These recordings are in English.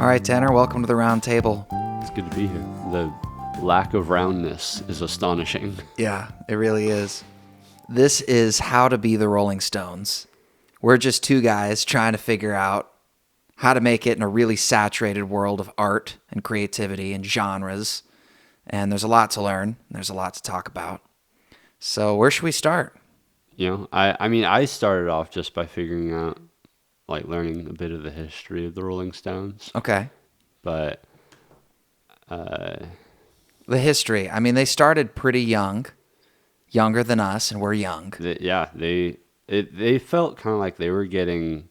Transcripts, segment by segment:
All right, Tanner, welcome to the round table. It's good to be here. The lack of roundness is astonishing. Yeah, it really is. This is How to Be the Rolling Stones. We're just two guys trying to figure out how to make it in a really saturated world of art and creativity and genres. And there's a lot to learn. There's a lot to talk about. So where should we start? I started off just by figuring out, learning a bit of the history of the Rolling Stones. Okay. But The history. I mean, they started pretty young, younger than us, and we're young. they felt kind of like they were getting,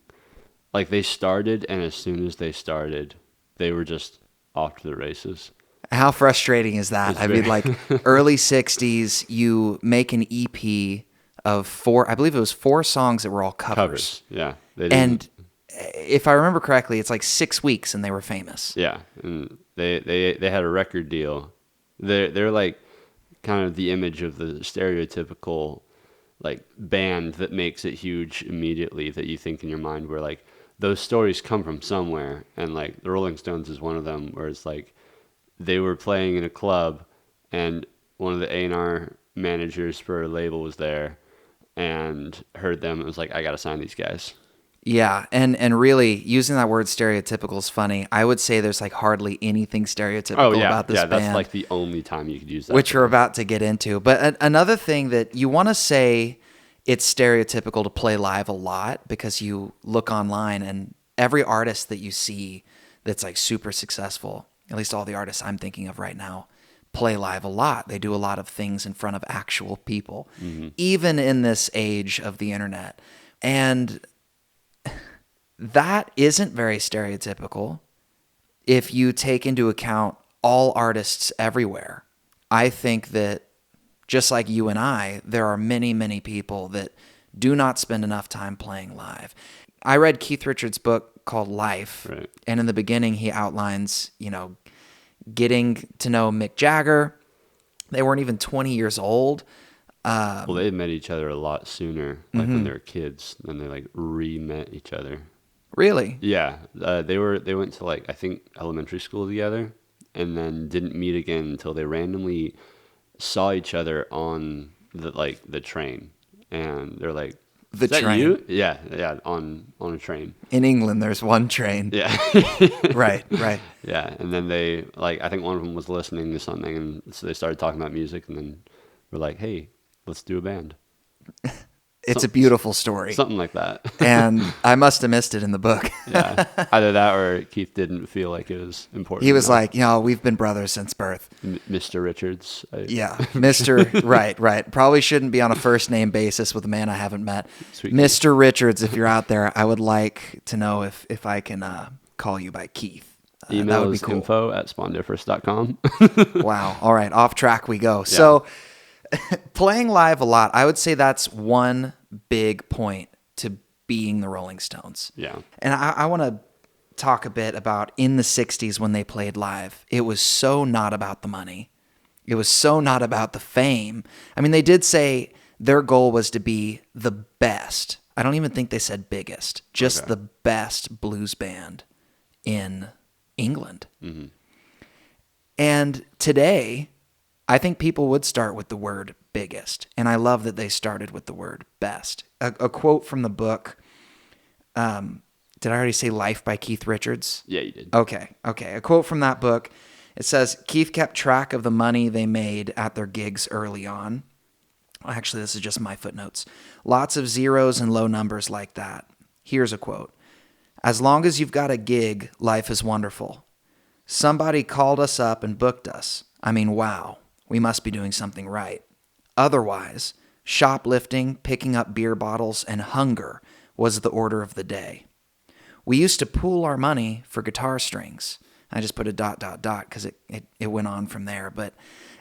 they started, and as soon as they started, they were just off to the races. How frustrating is that? It's I mean, very- early 60s, you make an EP of four songs that were all covers. Yeah. And if I remember correctly, it's like 6 weeks and they were famous. Yeah, and they had a record deal. They're like kind of the image of the stereotypical band that makes it huge immediately, that you think in your mind, where those stories come from somewhere, and the Rolling Stones is one of them, where it's they were playing in a club and one of the A&R managers for a label was there and heard them and was like, I gotta sign these guys. Yeah, and really, using that word stereotypical is funny. I would say there's hardly anything stereotypical about this band. That's the only time you could use that. Which we're about to get into. But another thing that you want to say, it's stereotypical to play live a lot, because you look online and every artist that you see that's super successful, at least all the artists I'm thinking of right now, play live a lot. They do a lot of things in front of actual people, even in this age of the internet. And that isn't very stereotypical if you take into account all artists everywhere. I think that just like you and I, there are many, many people that do not spend enough time playing live. I read Keith Richards' book called Life, Right. And in the beginning he outlines, getting to know Mick Jagger. They weren't even 20 years old. Well, they met each other a lot sooner, when they were kids, and they re-met each other. Really? Yeah, they went to I think elementary school together, and then didn't meet again until they randomly saw each other on the train, and they're like, The "Is that train? you?" Yeah, on a train. In England, there's one train. Yeah, Right. yeah, and then they I think one of them was listening to something, and so they started talking about music, and then we're like, "Hey, let's do a band." It's a beautiful story. Something like that. And I must have missed it in the book. Yeah, either that or Keith didn't feel like it was important. He was enough. like, we've been brothers since birth. Mr. Richards. Yeah, Mr. Right. Probably shouldn't be on a first name basis with a man I haven't met. Sweet Mr. Richards, if you're out there, I would like to know if I can call you by Keith. That Email would be is cool. info@spawndifference.com. Wow. All right. Off track we go. So playing live a lot, I would say that's one big point to being the Rolling Stones. Yeah. And I want to talk a bit about in the 60s when they played live. It was so not about the money. It was so not about the fame. I mean, they did say their goal was to be the best. I don't even think they said biggest, just the best blues band in England. Mm-hmm. And today, I think people would start with the word biggest. And I love that they started with the word best. A quote from the book, did I already say Life by Keith Richards? Yeah, you did. Okay. A quote from that book. It says, Keith kept track of the money they made at their gigs early on. Actually, this is just my footnotes. Lots of zeros and low numbers like that. Here's a quote. As long as you've got a gig, life is wonderful. Somebody called us up and booked us. I mean, wow, we must be doing something right. Otherwise, shoplifting, picking up beer bottles, and hunger was the order of the day. We used to pool our money for guitar strings. I just put a ... because it went on from there. But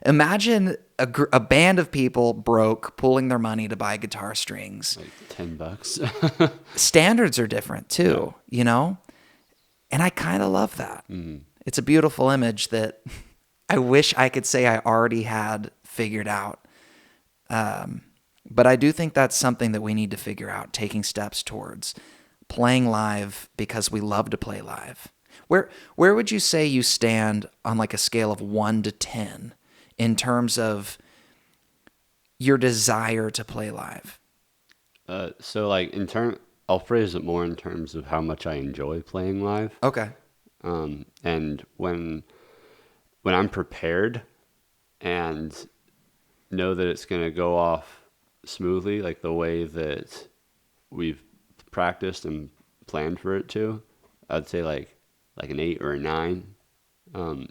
imagine a band of people broke, pooling their money to buy guitar strings. $10. Standards are different too, And I kind of love that. Mm-hmm. It's a beautiful image that I wish I could say I already had figured out. But I do think that's something that we need to figure out, taking steps towards playing live because we love to play live. Where would you say you stand on like a scale of 1 to 10 in terms of your desire to play live? So like I'll phrase it more in terms of how much I enjoy playing live. Okay. And when I'm prepared and know that it's going to go off smoothly, like the way that we've practiced and planned for it to, I'd say like an 8 or a 9.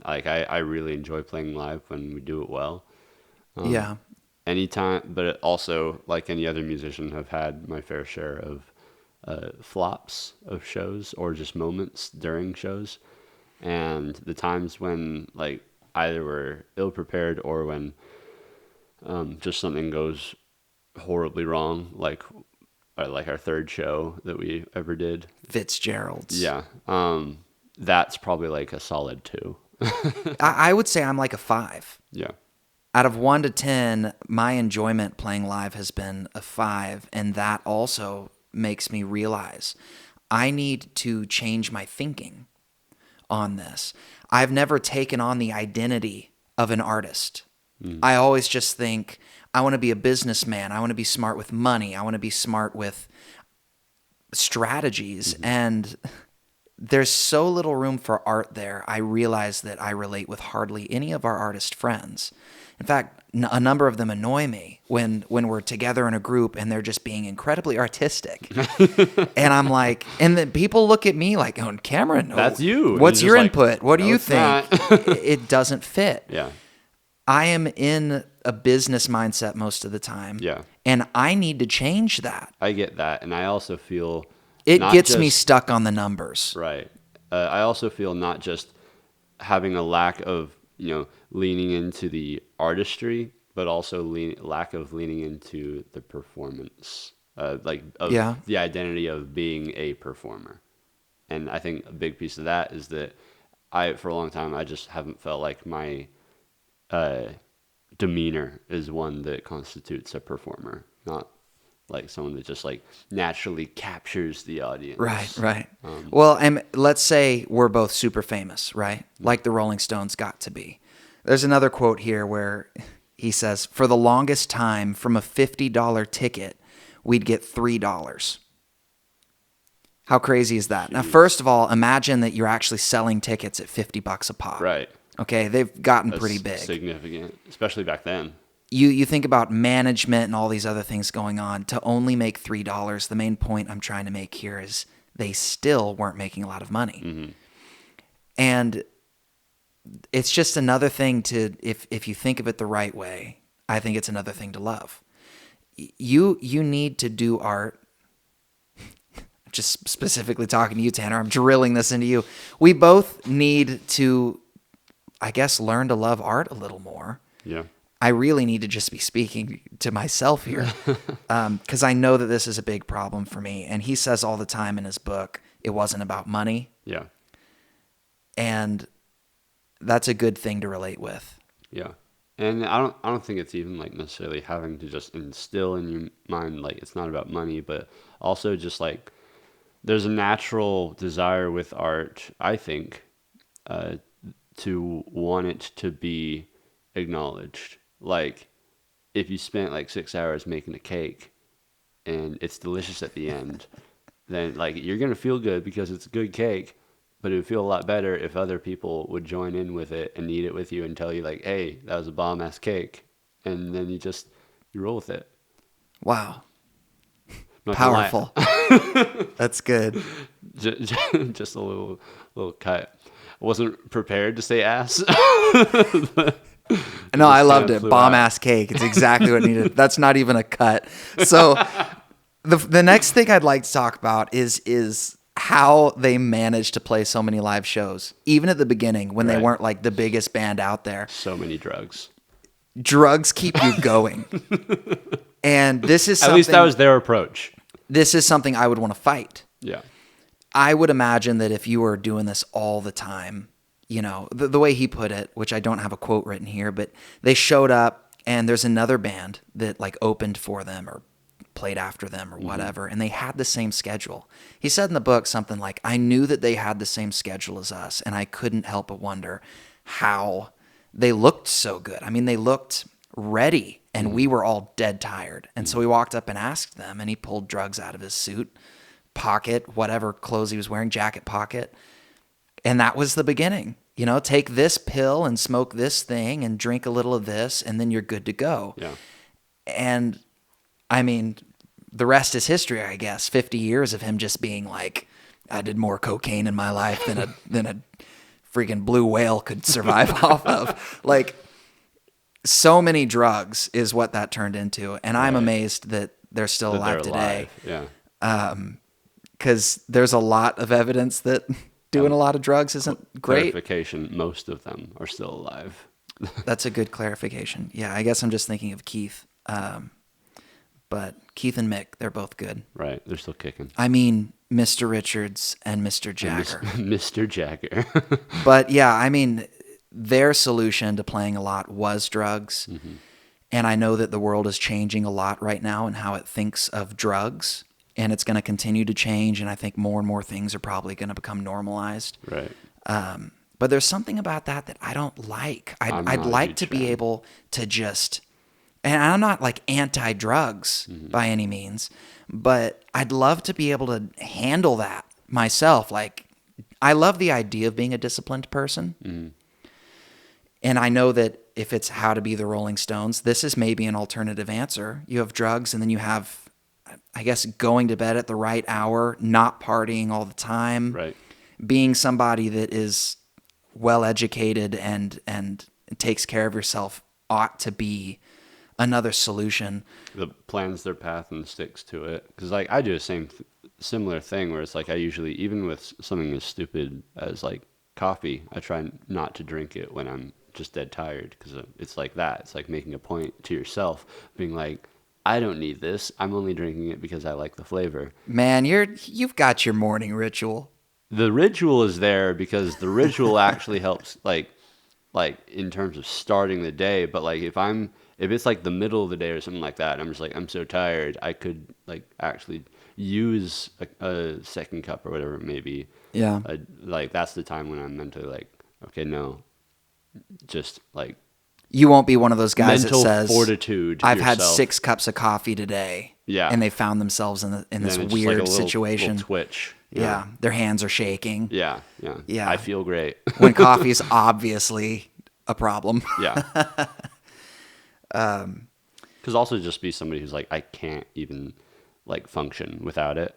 Like I really enjoy playing live when we do it well. Yeah. Anytime, but it also, like any other musician, have had my fair share of flops of shows or just moments during shows. And the times when like either we're ill prepared or when just something goes horribly wrong, like our third show that we ever did. Fitzgerald's. Yeah. That's probably like a solid 2. I would say I'm like a 5. Yeah. Out of 1 to 10, my enjoyment playing live has been a 5, and that also makes me realize I need to change my thinking on this. I've never taken on the identity of an artist. I always just think I want to be a businessman. I want to be smart with money. I want to be smart with strategies. And there's so little room for art there. I realize that I relate with hardly any of our artist friends. In fact, a number of them annoy me when we're together in a group and they're just being incredibly artistic. And I'm like, and then people look at me like, oh, Cameron, That's you. What's You're your just like, input? What do "No, you it's think?" not. It doesn't fit. Yeah. I am in a business mindset most of the time. Yeah. And I need to change that. I get that. And I also feel It not gets me just- stuck on the numbers. Right. I also feel not just having a lack of, leaning into the artistry, but also lack of leaning into the performance, Yeah. the identity of being a performer. And I think a big piece of that is that for a long time, I just haven't felt like my demeanor is one that constitutes a performer, not like someone that just like naturally captures the audience. Right. Well, and let's say we're both super famous, right? Like the Rolling Stones got to be. There's another quote here where he says, for the longest time, from a $50 ticket, we'd get $3. How crazy is that? Now, first of all, imagine that you're actually selling tickets at $50 a pop. Right. Okay, they've gotten That's pretty big. significant, especially back then. You think about management and all these other things going on. To only make $3, the main point I'm trying to make here is they still weren't making a lot of money. Mm-hmm. And it's just another thing to, if you think of it the right way, I think it's another thing to love. You need to do art. Just specifically talking to you, Tanner. I'm drilling this into you. We both need to, I guess, learn to love art a little more. Yeah. I really need to just be speaking to myself here because I know that this is a big problem for me. And he says all the time in his book, it wasn't about money. Yeah. And that's a good thing to relate with. Yeah. And I don't think it's even like necessarily having to just instill in your mind like it's not about money, but also just like there's a natural desire with art, I think, to want it to be acknowledged. Like if you spent like 6 hours making a cake and it's delicious at the end, then like you're gonna feel good because it's a good cake. But it would feel a lot better if other people would join in with it and eat it with you and tell you like, hey, that was a bomb-ass cake. And then you roll with it. Wow. Not gonna lie. Powerful. That's good. Just a little cut. I wasn't prepared to say ass. No, I loved kinda it. flew Bomb out. ass cake. It's exactly what needed. That's not even a cut. So the next thing I'd like to talk about is how they managed to play so many live shows, even at the beginning when they Right. weren't like the biggest band out there. So many drugs. Drugs keep you going. And this is At something, least that was their approach. this is something I would want to fight. Yeah. I would imagine that if you were doing this all the time, you know, the way he put it, which I don't have a quote written here, but they showed up and there's another band that like opened for them or played after them or whatever, and they had the same schedule. He said in the book something like, I knew that they had the same schedule as us, and I couldn't help but wonder how they looked so good. I mean, they looked ready, and we were all dead tired. And so we walked up and asked them, and he pulled drugs out of his suit pocket, whatever clothes he was wearing, jacket pocket. And that was the beginning. You know, take this pill and smoke this thing and drink a little of this, and then you're good to go. Yeah. And I mean, the rest is history, I guess. 50 years of him just being like, I did more cocaine in my life than a freaking blue whale could survive off of. Like, so many drugs is what that turned into. And I'm amazed that they're still alive today. Yeah. Because there's a lot of evidence that doing a lot of drugs isn't great. Clarification, most of them are still alive. That's a good clarification. Yeah, I guess I'm just thinking of Keith. But Keith and Mick, they're both good. Right, they're still kicking. I mean, Mr. Richards and Mr. Jagger. Mr. Jagger. But yeah, I mean, their solution to playing a lot was drugs. Mm-hmm. And I know that the world is changing a lot right now in how it thinks of drugs. And it's going to continue to change. And I think more and more things are probably going to become normalized. Right. But there's something about that I don't like. I'd like to be able to just, and I'm not like anti-drugs by any means, but I'd love to be able to handle that myself. Like, I love the idea of being a disciplined person. Mm-hmm. And I know that if it's How to Be the Rolling Stones, this is maybe an alternative answer. You have drugs, and then you have, I guess, going to bed at the right hour, not partying all the time, Right. being somebody that is well-educated and takes care of yourself ought to be another solution. The plans their path and sticks to it. Because like I do the similar thing where it's like I usually, even with something as stupid as like coffee, I try not to drink it when I'm just dead tired, because it's like that. It's like making a point to yourself, being like, I don't need this. I'm only drinking it because I like the flavor. Man, you've got your morning ritual. The ritual is there because the ritual actually helps, like in terms of starting the day. But like if it's like the middle of the day or something like that, I'm just like, I'm so tired, I could like actually use a second cup or whatever it may be. Yeah. Like that's the time when I'm mentally like, okay, no, just like you won't be one of those guys that mental says, fortitude. I've had 6 cups of coffee today. Yeah. And they found themselves in this then it's weird just like a situation. little twitch. Yeah. Their hands are shaking. Yeah. I feel great. When coffee is obviously a problem. Yeah. Because also just be somebody who's like, I can't even like function without it.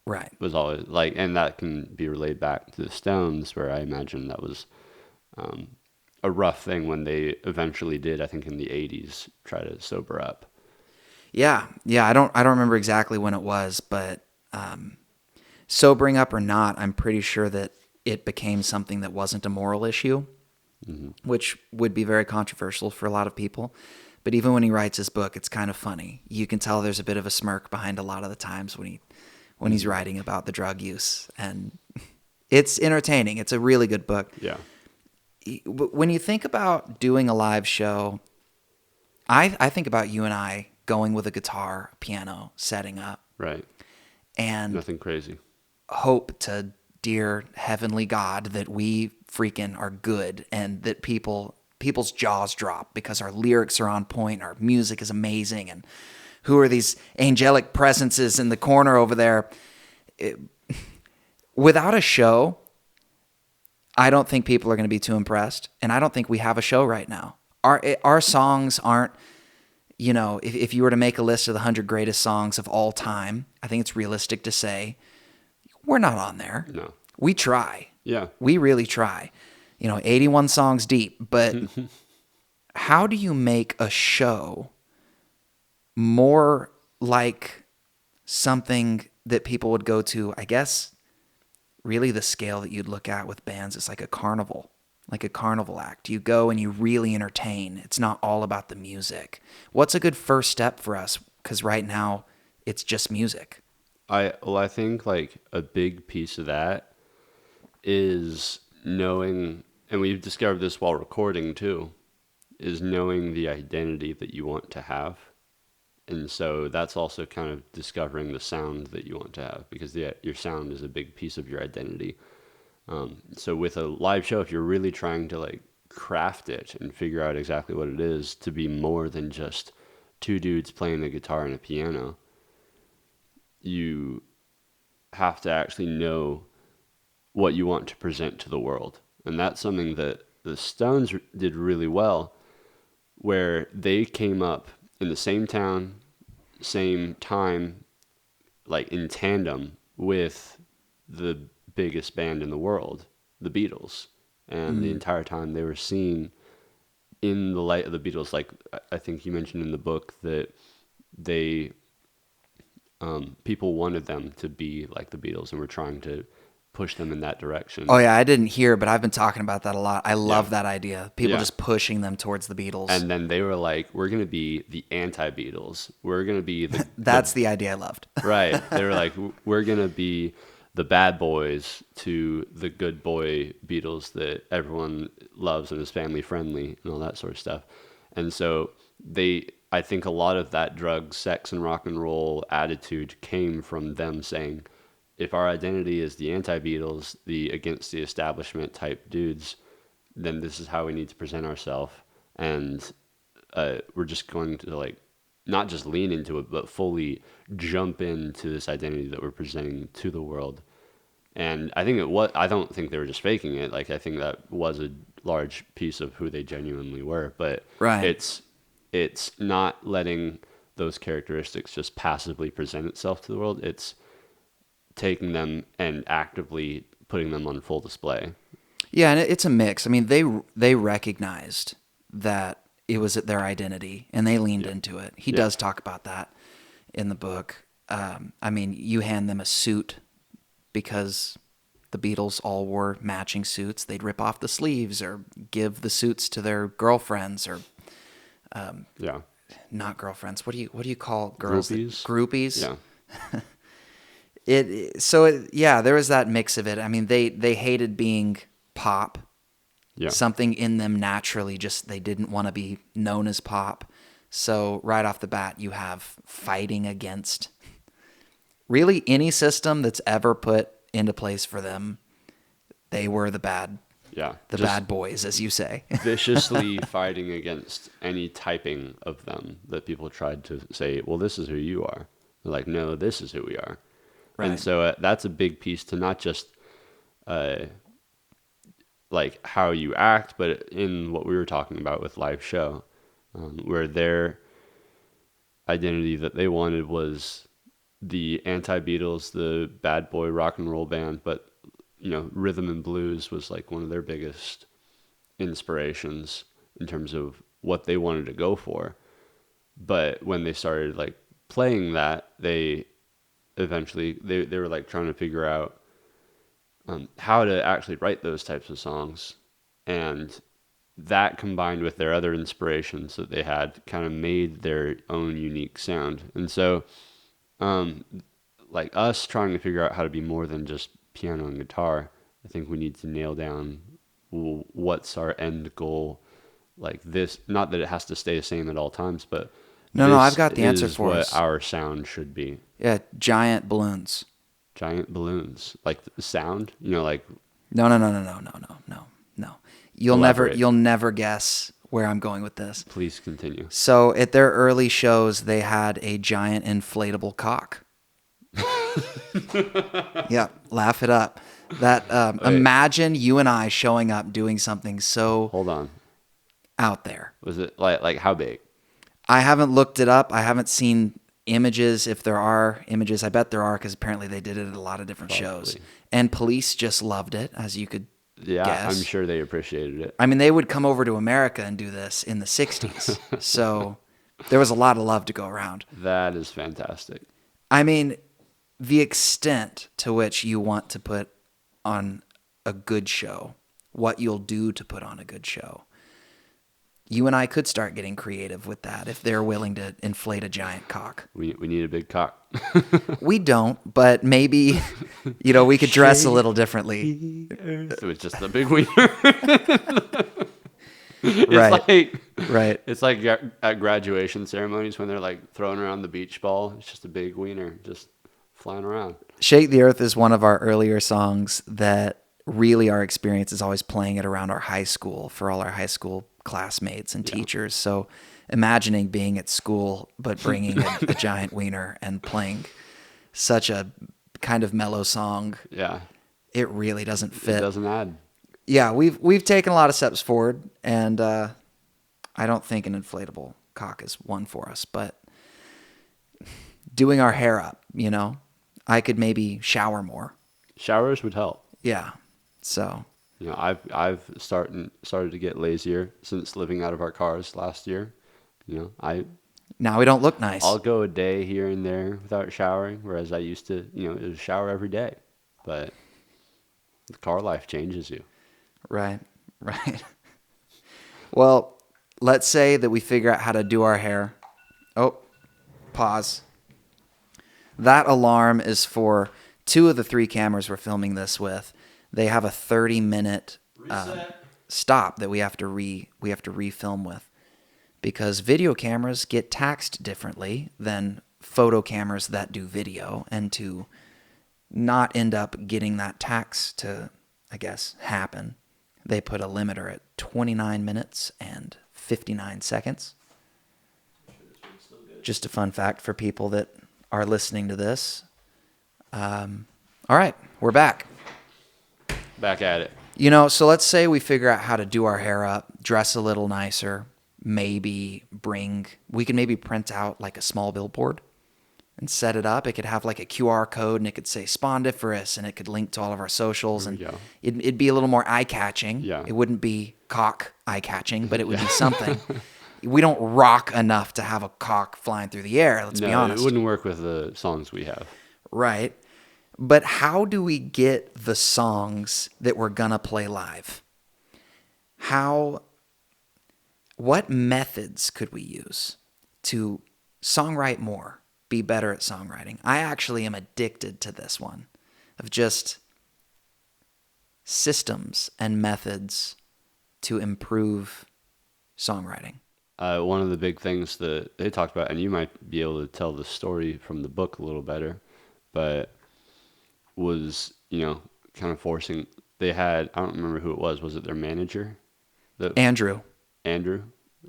Right. Was always like, and that can be relayed back to the Stones, where I imagine that was a rough thing when they eventually did, I think in the 80s, try to sober up. Yeah. I don't remember exactly when it was, but sobering up or not, I'm pretty sure that it became something that wasn't a moral issue, which would be very controversial for a lot of people. But even when he writes his book, it's kind of funny. You can tell there's a bit of a smirk behind a lot of the times when he's writing about the drug use, and it's entertaining. It's a really good book. Yeah. When you think about doing a live show, I think about you and I going with a guitar, piano, setting up. Right. And nothing crazy. Hope to dear heavenly God that we freaking are good, and that people's jaws drop because our lyrics are on point, our music is amazing, and who are these angelic presences in the corner over there? Without a show, I don't think people are going to be too impressed, and I don't think we have a show right now. Our songs aren't, you know, if you were to make a list of the 100 greatest songs of all time, I think it's realistic to say we're not on there. No. We try. Yeah. We really try. 81 songs deep, but how do you make a show more like something that people would go to? I guess really the scale that you'd look at with bands is like a carnival act. You go and you really entertain. It's not all about the music. What's a good first step for us? Because right now it's just music. I think like a big piece of that is knowing, and we've discovered this while recording too, is knowing the identity that you want to have. And so that's also kind of discovering the sound that you want to have, because your sound is a big piece of your identity. So with a live show, if you're really trying to like craft it and figure out exactly what it is to be more than just two dudes playing the guitar and a piano, you have to actually know what you want to present to the world. And that's something that the Stones did really well, where they came up in the same town, same time, like in tandem with the biggest band in the world, the Beatles. And the entire time they were seen in the light of the Beatles. Like I think you mentioned in the book that they people wanted them to be like the Beatles and were trying to push them in that direction. Oh yeah, I didn't hear, but I've been talking about that a lot. I love that idea. People just pushing them towards the Beatles. And then they were like, we're going to be the anti-Beatles. We're going to be the... That's the idea I loved. Right. They were like, we're going to be the bad boys to the good boy Beatles that everyone loves and is family friendly and all that sort of stuff. And so I think a lot of that drugs, sex, and rock and roll attitude came from them saying, if our identity is the anti-Beatles, the against the establishment type dudes, then this is how we need to present ourselves. And we're just going to like not just lean into it, but fully jump into this identity that we're presenting to the world. And I think I don't think they were just faking it. Like, I think that was a large piece of who they genuinely were. But it's not letting those characteristics just passively present itself to the world. It's taking them and actively putting them on full display. Yeah, and it's a mix. I mean, they recognized that it was their identity, and they leaned into it. He does talk about that in the book. I mean, you hand them a suit because the Beatles all wore matching suits. They'd rip off the sleeves or give the suits to their girlfriends or not girlfriends. What do you call girls? Groupies. Yeah. There was that mix of it. I mean, they hated being pop. Yeah. Something in them naturally they didn't want to be known as pop. So right off the bat, you have fighting against really any system that's ever put into place for them. They were the bad boys, as you say. Viciously fighting against any typing of them that people tried to say, well, this is who you are. They're like, no, this is who we are. Right. And so that's a big piece to not just like how you act, but in what we were talking about with live show, where their identity that they wanted was the anti-Beatles, the bad boy rock and roll band, but rhythm and blues was like one of their biggest inspirations in terms of what they wanted to go for. But when they started like playing that, they eventually they were like trying to figure out how to actually write those types of songs, and that combined with their other inspirations that they had kind of made their own unique sound. And so like us trying to figure out how to be more than just piano and guitar, I think we need to nail down what's our end goal. Like this, not that it has to stay the same at all times, but no, I've got the answer for what us. Our sound should be. Yeah, giant balloons. Giant balloons, like the sound, like. No. You'll never guess where I'm going with this. Please continue. So at their early shows, they had a giant inflatable cock. Yeah, laugh it up. That imagine you and I showing up doing something so. Hold on. Out there. Was it like how big? I haven't looked it up. I haven't seen images. If there are images, I bet there are, because apparently they did it at a lot of different shows. And Police just loved it, as you could guess. I'm sure they appreciated it. I mean, they would come over to America and do this in the 60s. So there was a lot of love to go around. That is fantastic. I mean, the extent to which you want to put on a good show, what you'll do to put on a good show. You and I could start getting creative with that if they're willing to inflate a giant cock. We need a big cock. We don't, but maybe, we could dress a little differently. So it's just a big wiener. Right. Right. It's like at graduation ceremonies when they're like throwing around the beach ball. It's just a big wiener just flying around. Shake the Earth is one of our earlier songs that really our experience is always playing it around our high school for all our high school classmates and teachers. So imagining being at school, but bringing a giant wiener and playing such a kind of mellow song, Yeah, it really doesn't it fit. doesn't add. Yeah, we've taken a lot of steps forward, and I don't think an inflatable cock is one for us, but doing our hair up, I could maybe shower more. Showers would help. Yeah. So, You know, I've started to get lazier since living out of our cars last year. You know, now we don't look nice. I'll go a day here and there without showering, whereas I used to, it was a shower every day. But the car life changes you. Right. Right. Well, let's say that we figure out how to do our hair. Oh, pause. That alarm is for 2 of the 3 cameras we're filming this with. They have a 30-minute stop that we have to refilm with, because video cameras get taxed differently than photo cameras that do video, and to not end up getting that tax to, I guess, happen, they put a limiter at 29 minutes and 59 seconds. Just a fun fact for people that are listening to this. All right, we're back. Back at it. So let's say we figure out how to do our hair up, dress a little nicer, we can maybe print out like a small billboard and set it up. It could have like a QR code, and it could say Spondiferous, and it could link to all of our socials, and it'd be a little more eye-catching. Yeah. It wouldn't be cock eye-catching, but it would be something. We don't rock enough to have a cock flying through the air, let's be honest. It wouldn't work with the songs we have. Right. But how do we get the songs that we're going to play live? What methods could we use to songwrite more, be better at songwriting? I actually am addicted to this one, of just systems and methods to improve songwriting. One of the big things that they talked about, and you might be able to tell the story from the book a little better, but was, kind of forcing, they had, I don't remember who it was it their manager? Andrew. Andrew?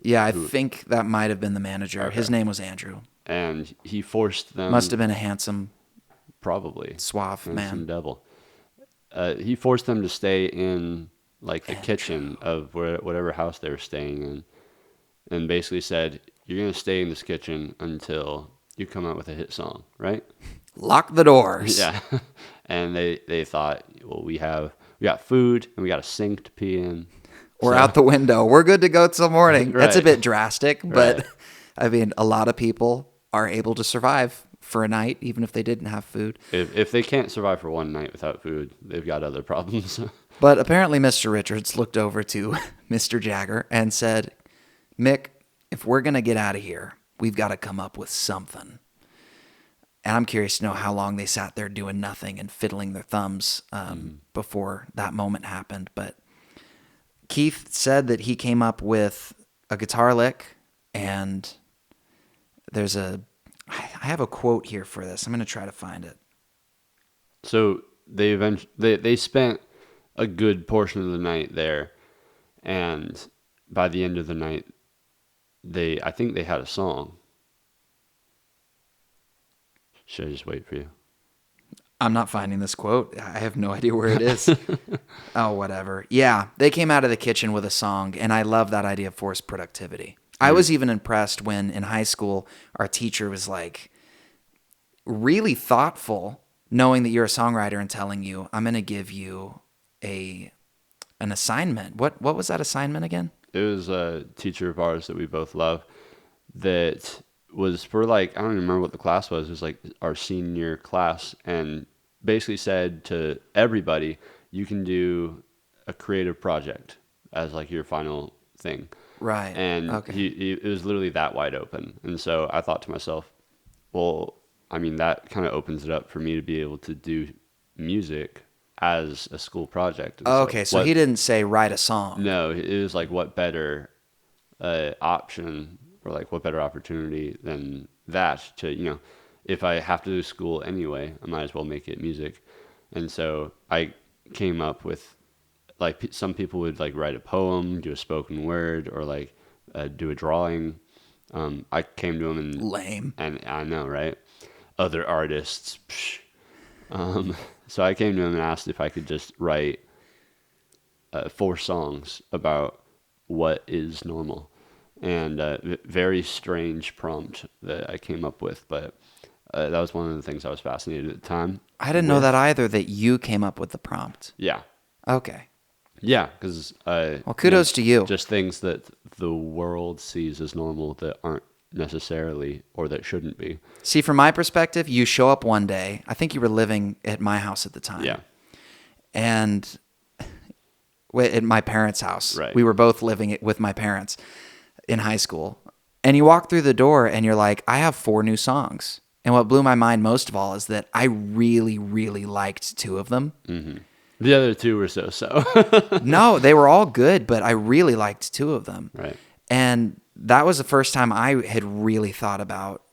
Yeah, I think that might have been the manager. Okay. His name was Andrew. And he forced them... Must have been a handsome... Probably. Suave man. Handsome devil. He forced them to stay in, like, the kitchen of whatever house they were staying in, and basically said, you're going to stay in this kitchen until you come out with a hit song, right? Lock the doors. Yeah. And they thought, well, we got food and we got a sink to pee in. We're out the window. We're good to go till morning. Right. That's a bit drastic, but right. I mean, a lot of people are able to survive for a night, even if they didn't have food. If they can't survive for one night without food, they've got other problems. But apparently Mr. Richards looked over to Mr. Jagger and said, Mick, if we're going to get out of here, we've got to come up with something. And I'm curious to know how long they sat there doing nothing and fiddling their thumbs before that moment happened. But Keith said that he came up with a guitar lick, and I have a quote here for this. I'm going to try to find it. So they spent a good portion of the night there, and by the end of the night, I think they had a song. Should I just wait for you? I'm not finding this quote. I have no idea where it is. Oh, whatever. Yeah, they came out of the kitchen with a song, and I love that idea of forced productivity. I was even impressed when in high school our teacher was like really thoughtful, knowing that you're a songwriter and telling you, I'm going to give you an assignment. What was that assignment again? It was a teacher of ours that we both love that was for I don't even remember what the class was. It was like our senior class, and basically said to everybody, you can do a creative project as like your final thing. Right. And okay. it was literally that wide open. And so I thought to myself, well, I mean, that kind of opens it up for me to be able to do music as a school project. And okay, so he didn't say write a song. No, it was like, what better option, or like what better opportunity than that to, if I have to do school anyway, I might as well make it music. And so I came up with, like, some people would like write a poem, do a spoken word, or like do a drawing. I came to them Lame. and I know, right? Other artists. Psh. So I came to him and asked if I could just write 4 songs about what is normal, and very strange prompt that I came up with, but that was one of the things I was fascinated at the time. I didn't know that either, that you came up with the prompt. Yeah, Okay. yeah, because Well, kudos to you. Just things that the world sees as normal that aren't necessarily, or that shouldn't be. See, from my perspective, you show up one day. I think you were living at my house at the time. Yeah, And at my parents' house. Right. We were both living with my parents in high school. And you walk through the door and you're like, I have 4 new songs. And what blew my mind most of all is that I really, really liked 2 of them. Mm-hmm. The other 2 were so-so. No, they were all good, but I really liked 2 of them. Right. And that was the first time I had really thought about,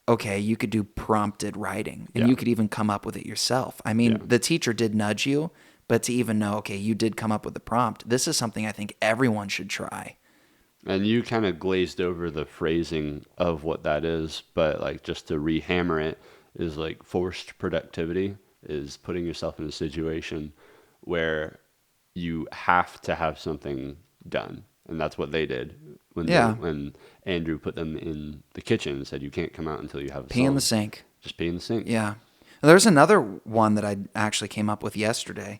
okay, you could do prompted writing and Yeah. you could even come up with it yourself. I mean, Yeah. the teacher did nudge you, but to even know, okay, you did come up with the prompt, this is something I think everyone should try. And you kind of glazed over the phrasing of what that is, but like just to rehammer it is like forced productivity is putting yourself in a situation where you have to have something done. And that's what they did when Yeah. when Andrew put them in the kitchen and said, you can't come out until you have a Pee in song. the sink. Just pee in the sink. Yeah. There's another one that I actually came up with yesterday.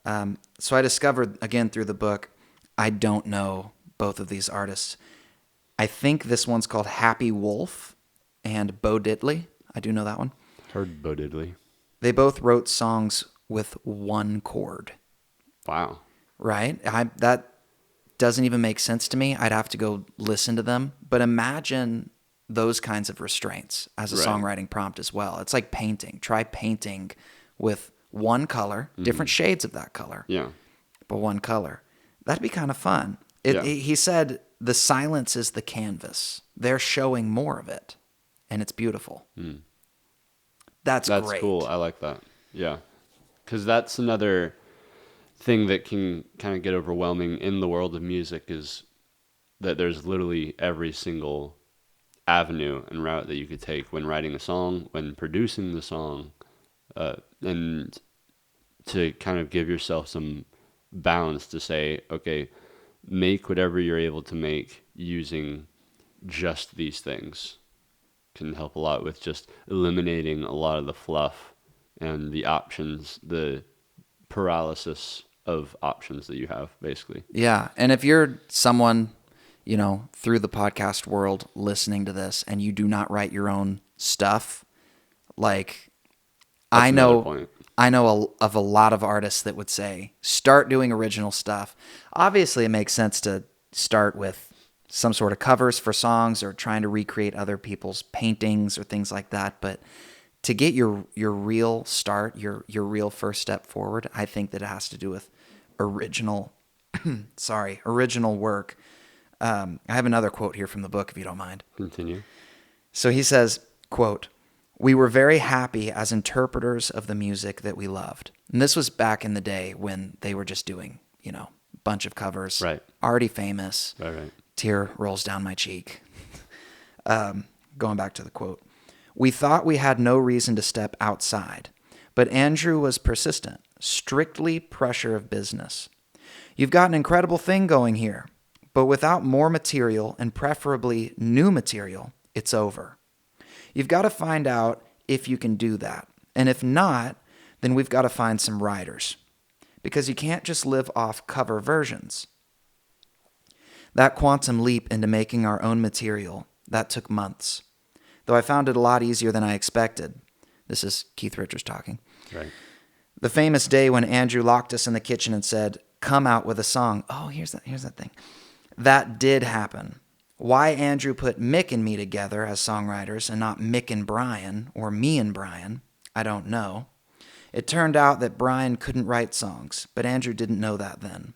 So I discovered, again, through the book, I don't know both of these artists. I think this one's called Happy Wolf and Bo Diddley. I do know that one. Heard Bo Diddley. They both wrote songs with 1 chord, Wow. right? That doesn't even make sense to me. I'd have to go listen to them. But imagine those kinds of restraints as a Right. songwriting prompt as well. It's like painting. Try painting with 1 color, different shades of that color, Yeah. but 1 color. That'd be kind of fun. Yeah. He said the silence is the canvas. They're showing more of it, and it's beautiful. That's great. Cool. I like that. Yeah. Because that's another thing that can kind of get overwhelming in the world of music, is that there's literally every single avenue and route that you could take when writing a song, when producing the song, and to kind of give yourself some bounds to say, okay, make whatever you're able to make using just these things can help a lot with just eliminating a lot of the fluff and the options, the paralysis of options that you have, basically. Yeah. And if you're someone, through the podcast world listening to this and you do not write your own stuff, like That's I another know point. of a lot of artists that would say, start doing original stuff. Obviously, it makes sense to start with some sort of covers for songs or trying to recreate other people's paintings or things like that. But to get your real start, your real first step forward, I think that it has to do with original work. I have another quote here from the book, if you don't mind. Continue. So he says, quote, "We were very happy as interpreters of the music that we loved." And this was back in the day when they were just doing, a bunch of covers. Right. Already famous. Right. Tear rolls down my cheek. Going back to the quote. "We thought we had no reason to step outside, but Andrew was persistent. Strictly pressure of business. You've got an incredible thing going here, but without more material and preferably new material, it's over. You've got to find out if you can do that. And if not, then we've got to find some writers. Because you can't just live off cover versions. That quantum leap into making our own material, that took months. Though I found it a lot easier than I expected." This is Keith Richards talking. Right. "The famous day when Andrew locked us in the kitchen and said, 'Come out with a song.'" Oh, here's that thing. "That did happen. Why Andrew put Mick and me together as songwriters and not Mick and Brian or me and Brian, I don't know. It turned out that Brian couldn't write songs, but Andrew didn't know that then.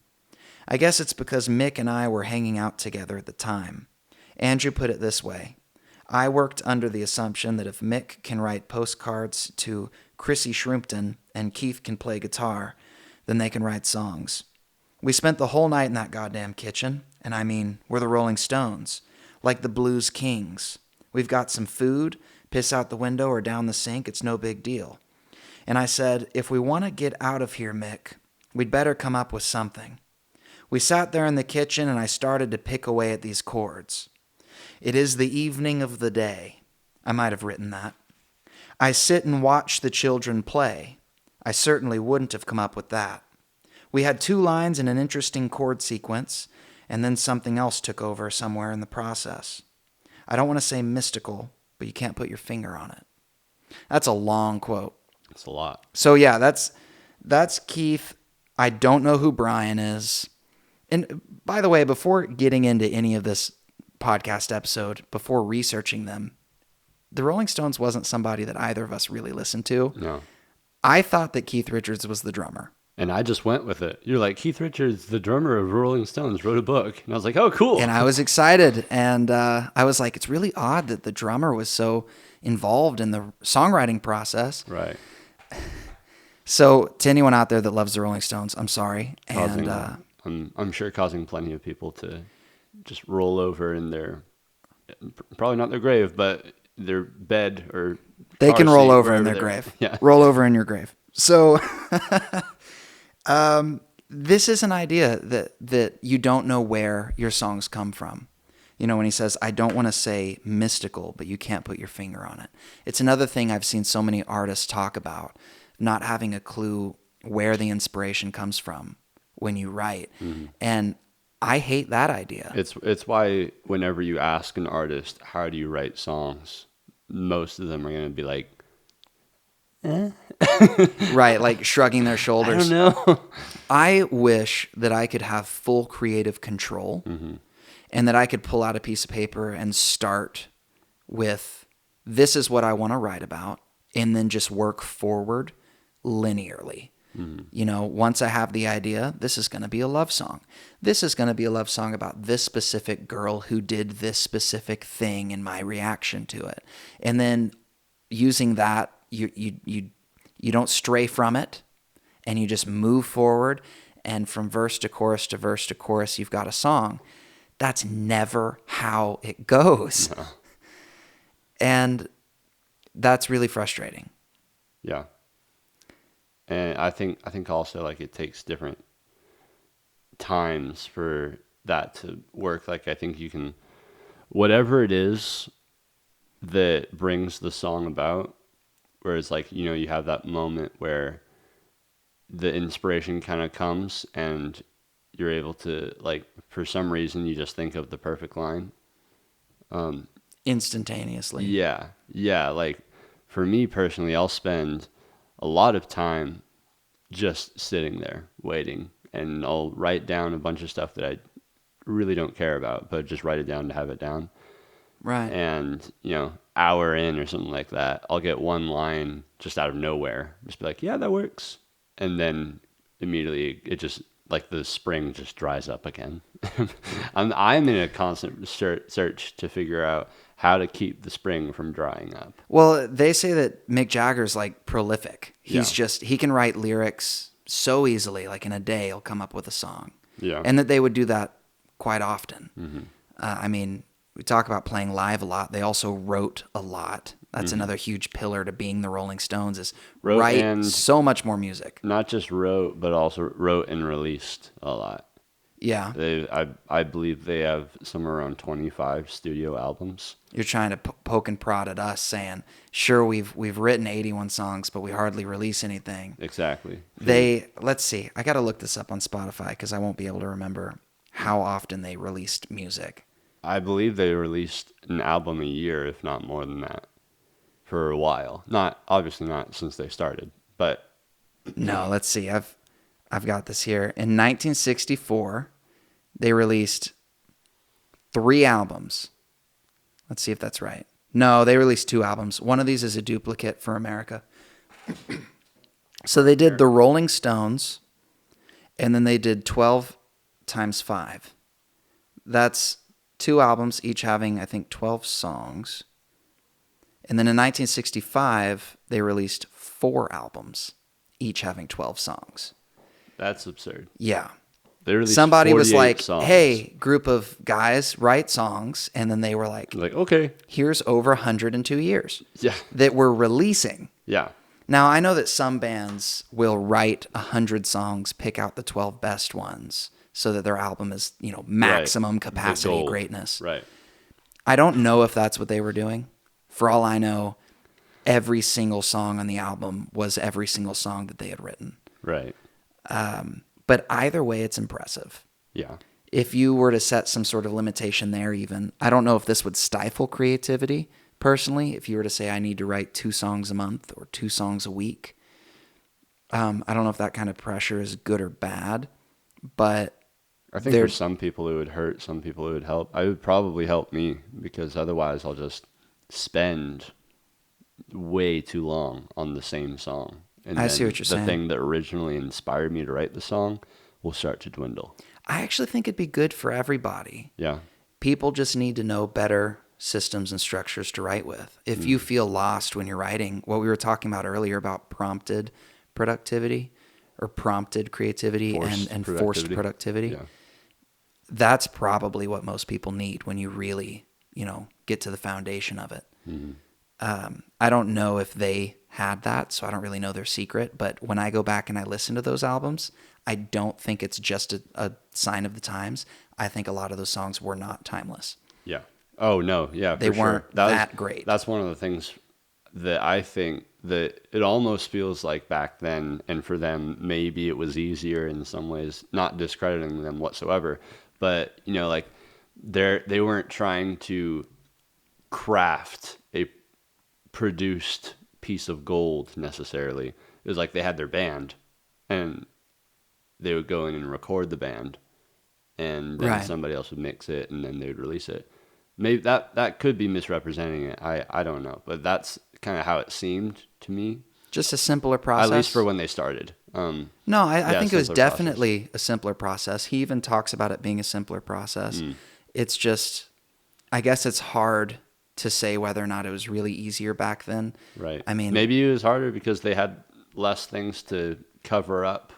I guess it's because Mick and I were hanging out together at the time. Andrew put it this way. I worked under the assumption that if Mick can write postcards to Chrissy Shrimpton and Keith can play guitar, then they can write songs. We spent the whole night in that goddamn kitchen, and I mean, we're the Rolling Stones, like the Blues Kings. We've got some food, piss out the window or down the sink, it's no big deal. And I said, if we want to get out of here, Mick, we'd better come up with something. We sat there in the kitchen, and I started to pick away at these chords. It is the evening of the day. I might have written that. I sit and watch the children play. I certainly wouldn't have come up with that. We had 2 lines and an interesting chord sequence, and then something else took over somewhere in the process. I don't want to say mystical, but you can't put your finger on it. That's a long quote. It's a lot. So yeah, that's Keith. I don't know who Brian is. And by the way, before getting into any of this podcast episode, before researching them, the Rolling Stones wasn't somebody that either of us really listened to. No. I thought that Keith Richards was the drummer. And I just went with it. You're like, Keith Richards, the drummer of Rolling Stones, wrote a book. And I was like, oh, cool. And I was excited. And I was like, it's really odd that the drummer was so involved in the songwriting process. Right. So to anyone out there that loves the Rolling Stones, I'm sorry. Causing, And I'm sure causing plenty of people to just roll over in their, probably not their grave, but their bed or they car can roll seat, over in wherever their they're- grave. Yeah. Roll over in your grave. So this is an idea that you don't know where your songs come from. You know, when he says, I don't want to say mystical, but you can't put your finger on it. It's another thing I've seen so many artists talk about, not having a clue where the inspiration comes from when you write. Mm-hmm. And I hate that idea. It's why whenever you ask an artist, how do you write songs, most of them are going to be like, Right, like shrugging their I shoulders. don't know. I wish that I could have full creative control and that I could pull out a piece of paper and start with, this is what I want to write about, and then just work forward linearly. You know, once I have the idea, this is going to be a love song. This is going to be a love song about this specific girl who did this specific thing and my reaction to it. And then using that, you don't stray from it, and you just move forward, and from verse to chorus to verse to chorus, you've got a song. That's never how it goes. No. And that's really frustrating. Yeah. And I think also like it takes different times for that to work. Like I think you can, whatever it is that brings the song about, whereas like, you know, you have that moment where the inspiration kind of comes and you're able to, like, for some reason you just think of the perfect line. Instantaneously. Yeah. Like for me personally, I'll spend a lot of time just sitting there waiting, and I'll write down a bunch of stuff that I really don't care about, but just write it down to have it down. Right. And, you know, hour in or something like that, I'll get one line just out of nowhere. Just be like, yeah, that works. And then immediately it just, like the spring just dries up again. I'm in a constant search to figure out how to keep the spring from drying up. Well, they say that Mick Jagger's like prolific. He's Yeah. just, he can write lyrics so easily, like in a day he'll come up with a song. Yeah. And that they would do that quite often. Mm-hmm. I mean, we talk about playing live a lot. They also wrote a lot. That's another huge pillar to being the Rolling Stones is Wrote write and- so much more music. Not just wrote, but also wrote and released a lot. Yeah. I believe they have somewhere around 25 studio albums. You're trying to poke and prod at us saying, sure, we've written 81 songs, but we hardly release anything. Exactly. Let's see. I got to look this up on Spotify because I won't be able to remember how often they released music. I believe they released an album a year, if not more than that, for a while. Obviously not since they started, but No, let's see. I've got this here. In 1964, they released 3 albums. Let's see if that's right. No, they released 2 albums. One of these is a duplicate for America. So they did the Rolling Stones, and then they did 12 times 5. That's 2 albums, each having, I think, 12 songs. And then in 1965, they released 4 albums, each having 12 songs. That's absurd. Yeah. They released Somebody was 48 like, songs. hey, group of guys, write songs. And then they were like, Okay. here's over 102 years Yeah. that we're releasing. Yeah. Now, I know that some bands will write 100 songs, pick out the 12 best ones so that their album is, maximum Right. capacity The gold. greatness. Right. I don't know if that's what they were doing. For all I know, every single song on the album was every single song that they had written. Right. But either way, it's impressive. Yeah. If you were to set some sort of limitation there even, I don't know if this would stifle creativity personally. If you were to say, I need to write 2 songs a month or 2 songs a week, I don't know if that kind of pressure is good or bad, but I think for some people it would hurt, some people it would help. I would probably help me because otherwise I'll just spend way too long on the same song. And I see what you're saying. The thing that originally inspired me to write the song will start to dwindle. I actually think it'd be good for everybody. Yeah. People just need to know better systems and structures to write with. If you feel lost when you're writing, what we were talking about earlier about prompted productivity or prompted creativity and forced productivity, Yeah. that's probably what most people need when you really, get to the foundation of it. I don't know if they had that, so I don't really know their secret. But when I go back and I listen to those albums, I don't think it's just a sign of the times. I think a lot of those songs were not timeless. Yeah. Oh, no. Yeah, They weren't that great. That's one of the things that I think that it almost feels like back then, and for them, maybe it was easier in some ways, not discrediting them whatsoever. But, they weren't trying to craft a produced piece of gold necessarily. It was like they had their band and they would go in and record the band and then somebody else would mix it and then they would release it. Maybe that could be misrepresenting it. I don't know, but that's kind of how it seemed to me. Just a simpler process. At least for when they started. No, I think it was simpler definitely a simpler process. He even talks about it being a simpler process. It's just, I guess it's hard to say whether or not it was really easier back then. Right. I mean, maybe it was harder because they had less things to cover up.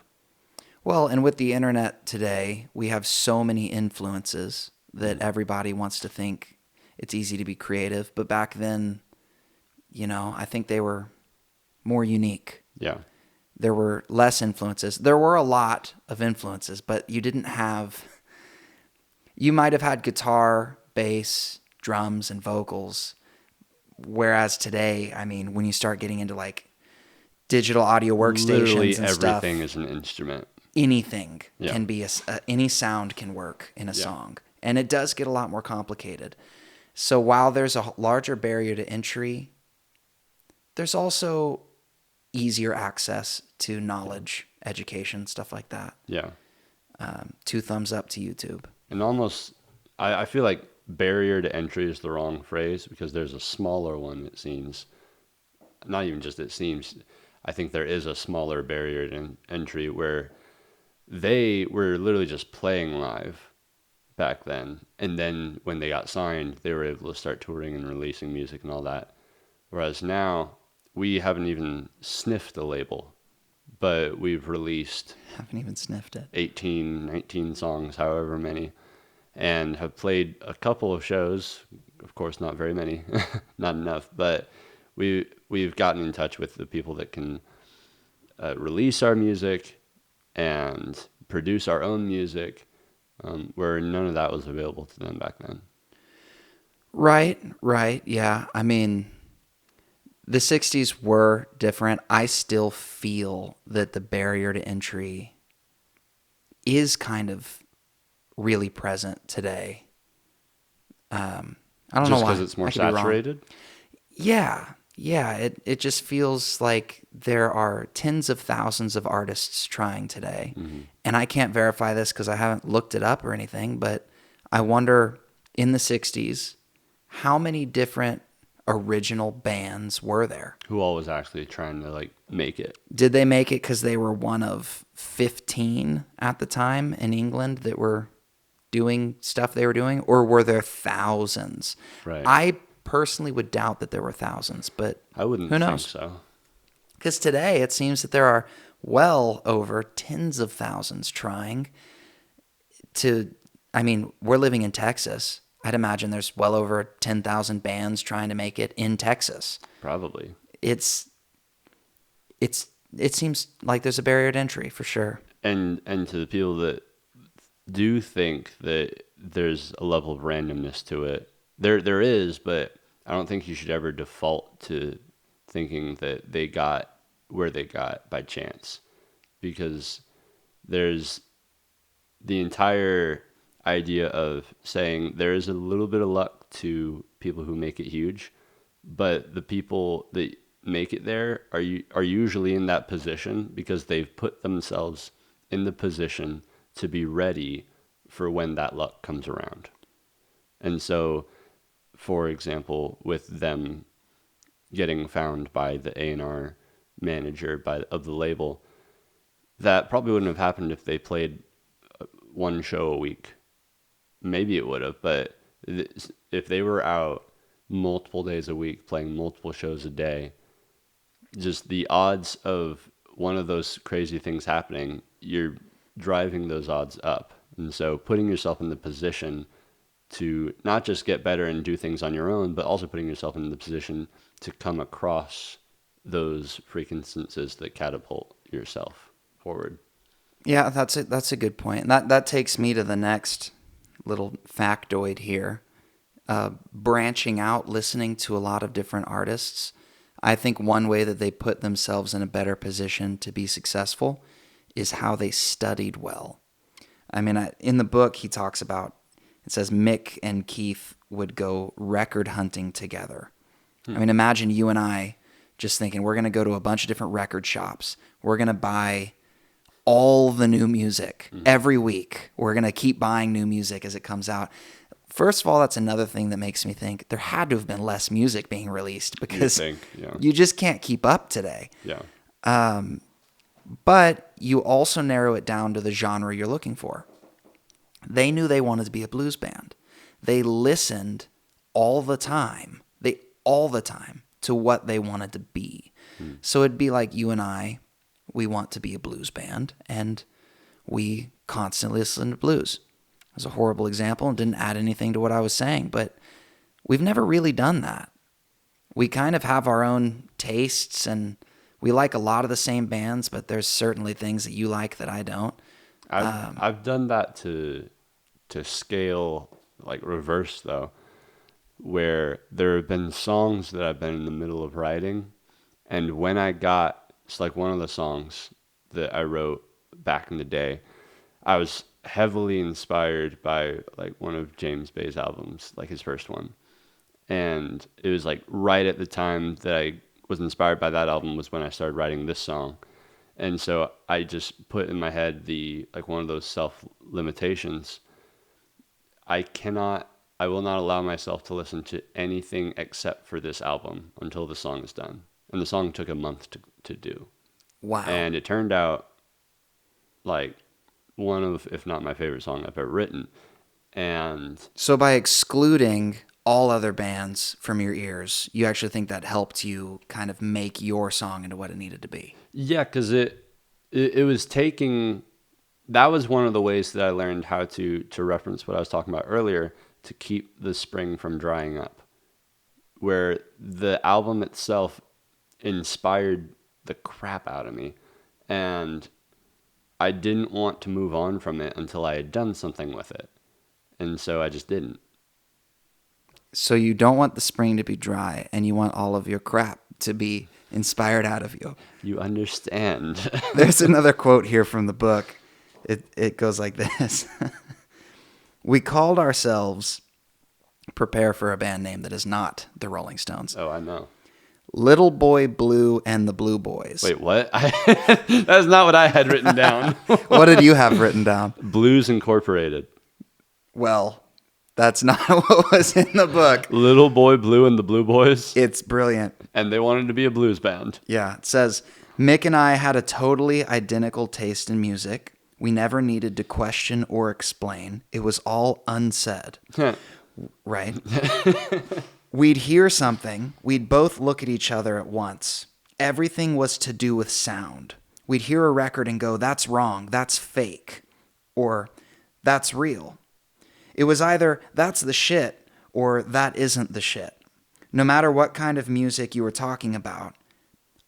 Well, and with the internet today, we have so many influences that everybody wants to think it's easy to be creative. But back then, I think they were more unique. Yeah. There were less influences. There were a lot of influences, but you might have had guitar, bass, drums, and vocals. Whereas today, I mean, when you start getting into like digital audio workstations Literally and stuff, everything is an instrument. Anything can be any sound can work in a song, and it does get a lot more complicated. So while there's a larger barrier to entry, there's also easier access to knowledge, education, stuff like that. Yeah. 2 thumbs up to YouTube. And almost, I feel like barrier to entry is the wrong phrase because there's a smaller one, it seems. Not even just it seems. I think there is a smaller barrier to entry where they were literally just playing live back then. And then when they got signed, they were able to start touring and releasing music and all that. Whereas now, we haven't even sniffed the label, but we've released... Haven't even sniffed it. 18, 19 songs, however many, and have played a couple of shows. Of course, not very many, not enough, but we've gotten in touch with the people that can release our music and produce our own music, where none of that was available to them back then. Right, yeah. I mean, the 60s were different. I still feel that the barrier to entry is kind of really present today. I don't know why. Just because it's more saturated? Yeah. It just feels like there are tens of thousands of artists trying today. Mm-hmm. And I can't verify this because I haven't looked it up or anything, but I wonder in the 60s, how many different original bands were there? Who all was actually trying to like make it? Did they make it because they were one of 15 at the time in England that were doing stuff they were doing, or were there thousands? Right. I personally would doubt that there were thousands, but I wouldn't who think knows? so. Because today it seems that there are well over tens of thousands trying to. I mean, we're living in Texas. I'd imagine there's well over 10,000 bands trying to make it in Texas. Probably. It seems like there's a barrier to entry for sure. And to the people that do think that there's a level of randomness to it, there is, but I don't think you should ever default to thinking that they got where they got by chance, because there's the entire idea of saying there is a little bit of luck to people who make it huge, but the people that make it there are usually in that position because they've put themselves in the position to be ready for when that luck comes around. And so, for example, with them getting found by the A&R manager of the label, that probably wouldn't have happened if they played one show a week. Maybe it would have, but if they were out multiple days a week playing multiple shows a day, just the odds of one of those crazy things happening, you're driving those odds up. And so putting yourself in the position to not just get better and do things on your own, but also putting yourself in the position to come across those freak instances that catapult yourself forward. Yeah, that's a good point. And that takes me to the next little factoid here. Branching out, listening to a lot of different artists. I think one way that they put themselves in a better position to be successful is how they studied well. I mean, in the book, he talks about, it says Mick and Keith would go record hunting together. I mean, imagine you and I just thinking, we're going to go to a bunch of different record shops. We're going to buy all the new music every week. We're going to keep buying new music as it comes out. First of all, that's another thing that makes me think there had to have been less music being released because you just can't keep up today. Yeah. But you also narrow it down to the genre you're looking for. They knew they wanted to be a blues band. They listened all the time to what they wanted to be. So it'd be like you and I, we want to be a blues band, and we constantly listen to blues. It was a horrible example and didn't add anything to what I was saying, but we've never really done that. We kind of have our own tastes, and we like a lot of the same bands, but there's certainly things that you like that I don't. I've done that to scale, like reverse though, where there have been songs that I've been in the middle of writing, and when it's like one of the songs that I wrote back in the day, I was heavily inspired by like one of James Bay's albums, like his first one. And it was like right at the time that I was inspired by that album was when I started writing this song. And so I just put in my head like one of those self-limitations. I will not allow myself to listen to anything except for this album until the song is done. And the song took a month to do. Wow. And it turned out like one of, if not my favorite song I've ever written. And so by excluding all other bands from your ears, you actually think that helped you kind of make your song into what it needed to be? Yeah, because it was taking... That was one of the ways that I learned how to reference what I was talking about earlier, to keep the spring from drying up, where the album itself inspired the crap out of me, and I didn't want to move on from it until I had done something with it, and so I just didn't. So you don't want the spring to be dry, and you want all of your crap to be inspired out of you. You understand. There's another quote here from the book. It goes like this. We called ourselves, prepare for a band name that is not the Rolling Stones. Oh, I know. Little Boy Blue and the Blue Boys. Wait, what? That's not what I had written down. What did you have written down? Blues Incorporated. Well, That's not what was in the book. Little Boy Blue and the Blue Boys, It's brilliant. and they wanted to be a blues band. Yeah, it says Mick and I had a totally identical taste in music. We never needed to question or explain. It was all unsaid. Right? We'd hear something. We'd both look at each other at once. Everything was to do with sound. We'd hear a record and go, that's wrong, that's fake, or that's real. It was either that's the shit or that isn't the shit. No matter what kind of music you were talking about.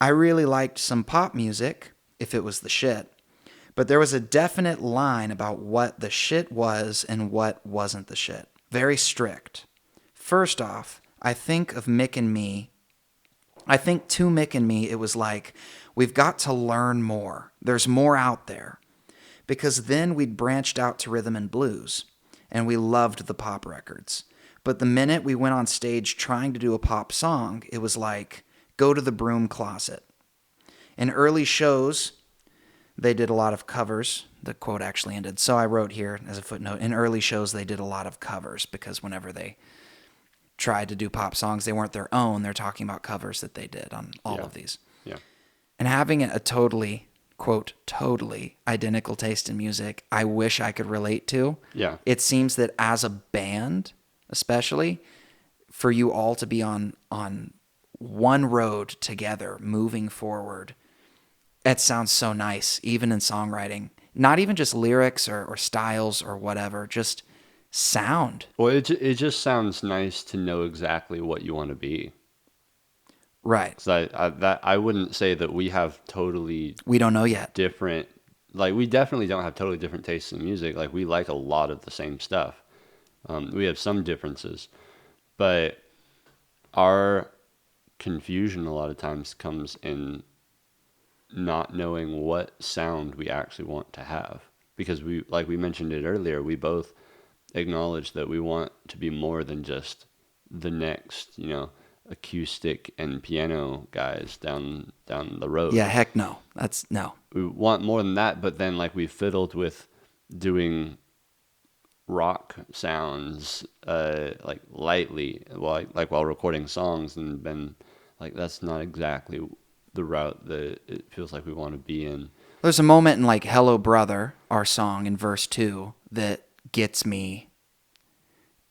I really liked some pop music, if it was the shit. But there was a definite line about what the shit was and what wasn't the shit. Very strict. First off, I think to Mick and me, it was like, we've got to learn more. There's more out there. Because then we'd branched out to rhythm and blues, and we loved the pop records. But the minute we went on stage trying to do a pop song, it was like, go to the broom closet. In early shows, they did a lot of covers. The quote actually ended. So I wrote here as a footnote, in early shows, they did a lot of covers because whenever they tried to do pop songs, they weren't their own. They're talking about covers that they did on all of these. Yeah. And having a totally, quote, totally identical taste in music, I wish I could relate to. Yeah. It seems that as a band, especially, for you all to be on one road together, moving forward, it sounds so nice, even in songwriting. Not even just lyrics or styles or whatever, just sound. Well, it just sounds nice to know exactly what you want to be. Right. So I wouldn't say that we have totally We don't know yet. different. Like, we definitely don't have totally different tastes in music. Like, we like a lot of the same stuff. We have some differences, but our confusion a lot of times comes in not knowing what sound we actually want to have. Because we, like we mentioned it earlier, we both acknowledge that we want to be more than just the next, acoustic and piano guys down the road. Yeah, heck no. That's no. We want more than that, but then like we fiddled with doing rock sounds like lightly while recording songs, and been like, that's not exactly the route that it feels like we want to be in. There's a moment in like Hello Brother, our song in verse 2, that gets me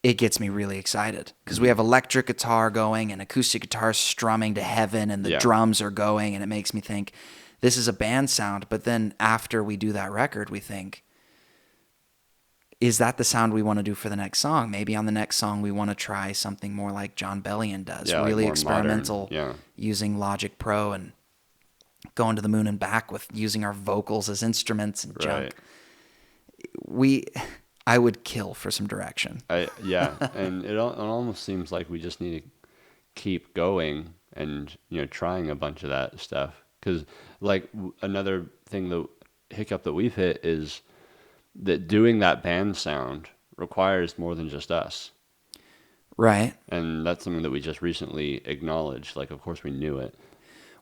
really excited because we have electric guitar going and acoustic guitar strumming to heaven and the drums are going, and it makes me think this is a band sound. But then after we do that record, we think, is that the sound we want to do for the next song? Maybe on the next song we want to try something more like John Bellion does, really like experimental, modern, using Logic Pro and going to the moon and back with using our vocals as instruments and junk. I would kill for some direction. And it almost seems like we just need to keep going and trying a bunch of that stuff, because like another thing, the hiccup that we've hit is that doing that band sound requires more than just us. Right. And that's something that we just recently acknowledged. Like, of course we knew it.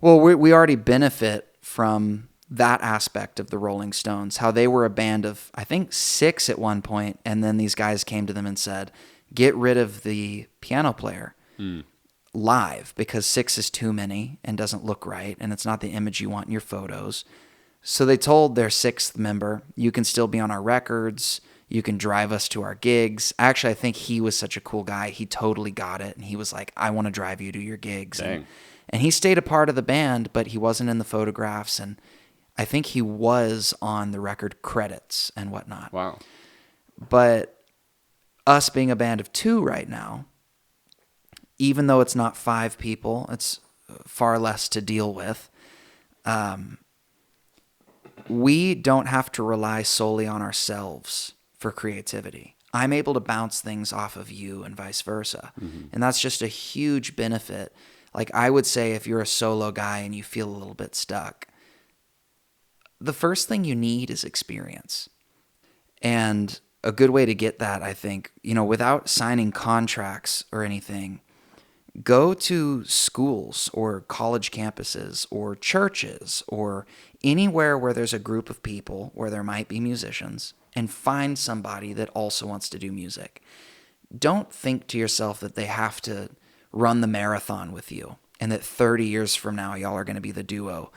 Well, we already benefit from that aspect of the Rolling Stones, how they were a band of, I think, 6 at one point, and then these guys came to them and said, get rid of the piano player live, because 6 is too many and doesn't look right, and it's not the image you want in your photos. So they told their 6th member, you can still be on our records, you can drive us to our gigs. Actually, I think he was such a cool guy, he totally got it, and he was like, I want to drive you to your gigs. Dang. And he stayed a part of the band, but he wasn't in the photographs, and I think he was on the record credits and whatnot. Wow. But us being a band of 2 right now, even though it's not 5 people, it's far less to deal with, we don't have to rely solely on ourselves for creativity. I'm able to bounce things off of you and vice versa. Mm-hmm. And that's just a huge benefit. Like, I would say if you're a solo guy and you feel a little bit stuck, the first thing you need is experience. And a good way to get that, I think, without signing contracts or anything, go to schools or college campuses or churches or anywhere where there's a group of people where there might be musicians, and find somebody that also wants to do music. don't think to yourself that they have to run the marathon with you and that 30 years from now, y'all are going to be the duo,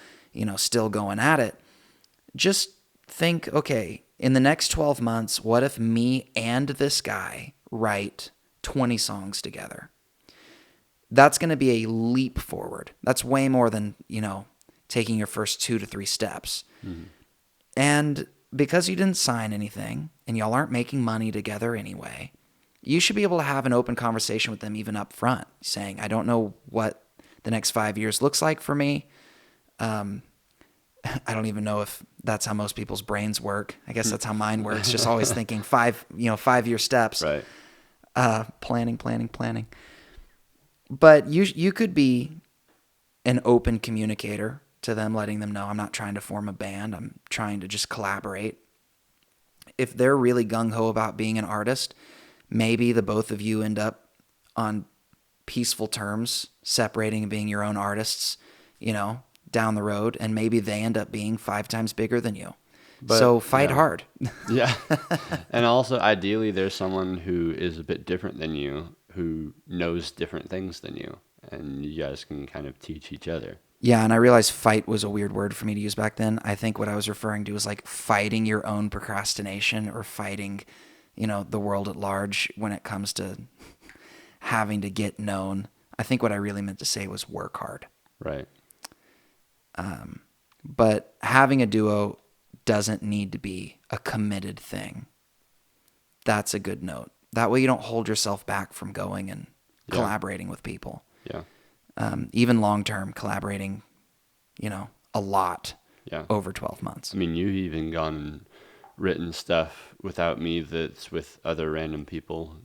still going at it. Just think, okay, in the next 12 months, what if me and this guy write 20 songs together? That's going to be a leap forward. That's way more than, taking your first 2 to 3 steps. Mm-hmm. And because you didn't sign anything and y'all aren't making money together anyway, you should be able to have an open conversation with them even up front, saying, I don't know what the next 5 years looks like for me. I don't even know if that's how most people's brains work. I guess that's how mine works. Just always thinking 5-year steps. Right. Planning. But you could be an open communicator to them, letting them know, I'm not trying to form a band. I'm trying to just collaborate. If they're really gung-ho about being an artist, maybe the both of you end up on peaceful terms, separating and being your own artists, down the road, and maybe they end up being 5 times bigger than you. But, so fight hard. Yeah. And also, ideally, there's someone who is a bit different than you, who knows different things than you, and you guys can kind of teach each other. Yeah, and I realized fight was a weird word for me to use back then. I think what I was referring to was like fighting your own procrastination or fighting, the world at large when it comes to having to get known. I think what I really meant to say was work hard. Right. But having a duo doesn't need to be a committed thing. That's a good note. That way you don't hold yourself back from going and collaborating with people. Yeah. Even long-term collaborating, a lot over 12 months. I mean, you've even gone and written stuff without me that's with other random people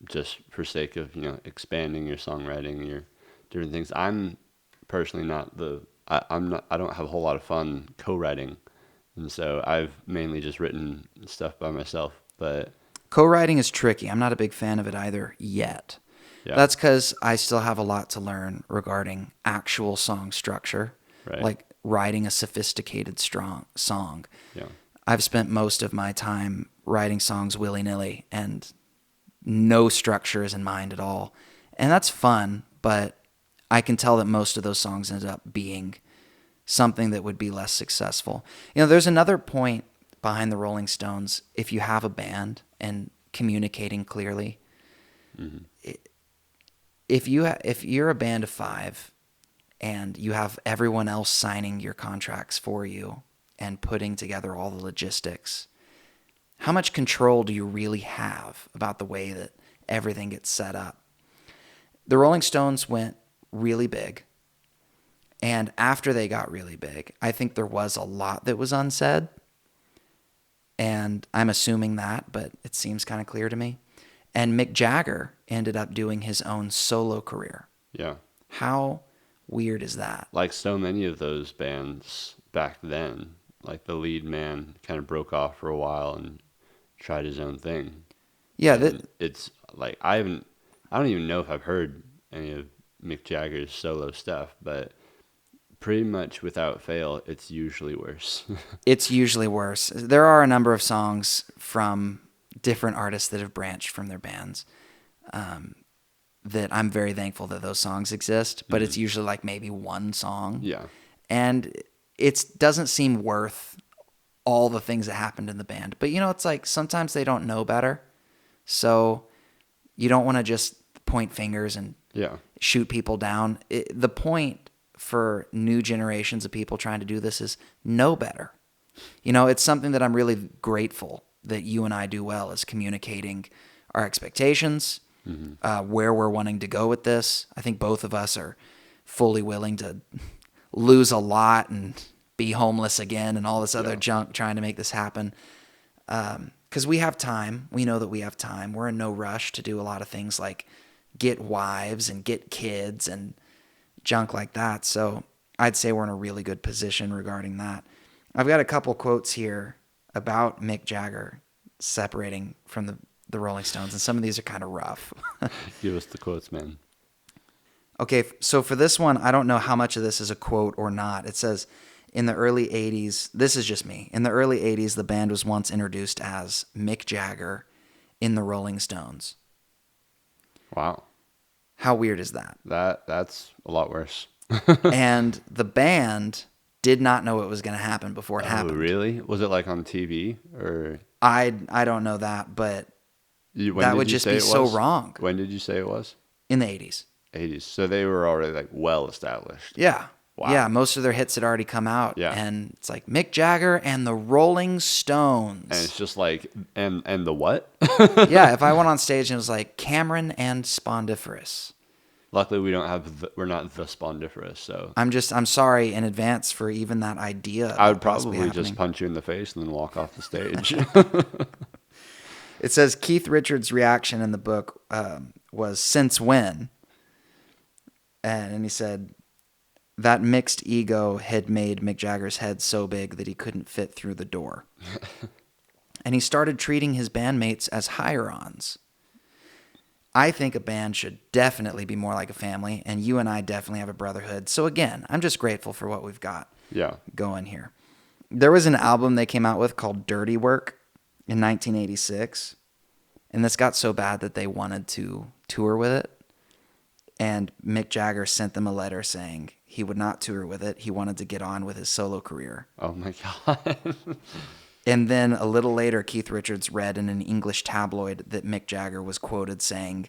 just for sake of, expanding your songwriting, your different things. I'm personally not I don't have a whole lot of fun co-writing. And so I've mainly just written stuff by myself, but co-writing is tricky. I'm not a big fan of it either yet. Yeah. That's because I still have a lot to learn regarding actual song structure, like writing a sophisticated, strong song. Yeah. I've spent most of my time writing songs willy-nilly and no structure is in mind at all. And that's fun, but I can tell that most of those songs ended up being something that would be less successful. There's another point behind the Rolling Stones. If you have a band and communicating clearly, mm-hmm. If you're a band of 5 and you have everyone else signing your contracts for you and putting together all the logistics, how much control do you really have about the way that everything gets set up? The Rolling Stones went really big, and after they got really big, I think there was a lot that was unsaid, and I'm assuming that, but it seems kind of clear to me. And Mick Jagger ended up doing his own solo career. Yeah. How weird is that? Like so many of those bands back then, like the lead man kind of broke off for a while and tried his own thing. Yeah. It's like, I don't even know if I've heard any of Mick Jagger's solo stuff, but pretty much without fail, it's usually worse. It's usually worse. There are a number of songs from different artists that have branched from their bands that I'm very thankful that those songs exist, but it's usually like maybe one song. Yeah. And it doesn't seem worth all the things that happened in the band. But, it's like sometimes they don't know better. So you don't want to just point fingers and shoot people down. The point for new generations of people trying to do this is know better. It's something that I'm really grateful that you and I do well, is communicating our expectations, where we're wanting to go with this. I think both of us are fully willing to lose a lot and be homeless again and all this other junk trying to make this happen. Because we have time. We know that we have time. We're in no rush to do a lot of things like get wives and get kids and junk like that. So I'd say we're in a really good position regarding that. I've got a couple quotes here about Mick Jagger separating from the Rolling Stones, and some of these are kind of rough. Give us the quotes, man. Okay, so for this one, I don't know how much of this is a quote or not. It says, in the early 80s, this is just me, in the early 80s, the band was once introduced as Mick Jagger in the Rolling Stones. Wow. How weird is that? That's a lot worse. And the band did not know it was going to happen before it Oh, happened. really? Was it like on TV or I don't know that, but when that did would you just say be it so was? wrong When did you say it was? in the 80s. 80s. So they were already like well established. Yeah. Wow. Yeah, most of their hits had already come out. Yeah. And it's like Mick Jagger and the Rolling And Stones. it's just like and the what? Yeah, if I went on stage and it was like Cameron and Spondiferous. Luckily we don't have we're not the Spondiferous, so I'm sorry in advance for even that idea. I would of possibly probably just happening. punch you in the face and then walk off the stage. It says Keith Richards' reaction in the book was, "Since when?" And he said that mixed ego had made Mick Jagger's head so big that he couldn't fit through the door. And he started treating his bandmates as hire-ons. I think a band should definitely be more like a family, and you and I definitely have a brotherhood. So again, I'm just grateful for what we've got Yeah. going here. There was an album they came out with called Dirty Work in 1986, and this got so bad that they wanted to tour with it. And Mick Jagger sent them a letter saying he would not tour with it. He wanted to get on with his solo career. Oh my god. And then a little later, Keith Richards read in an English tabloid that Mick Jagger was quoted saying,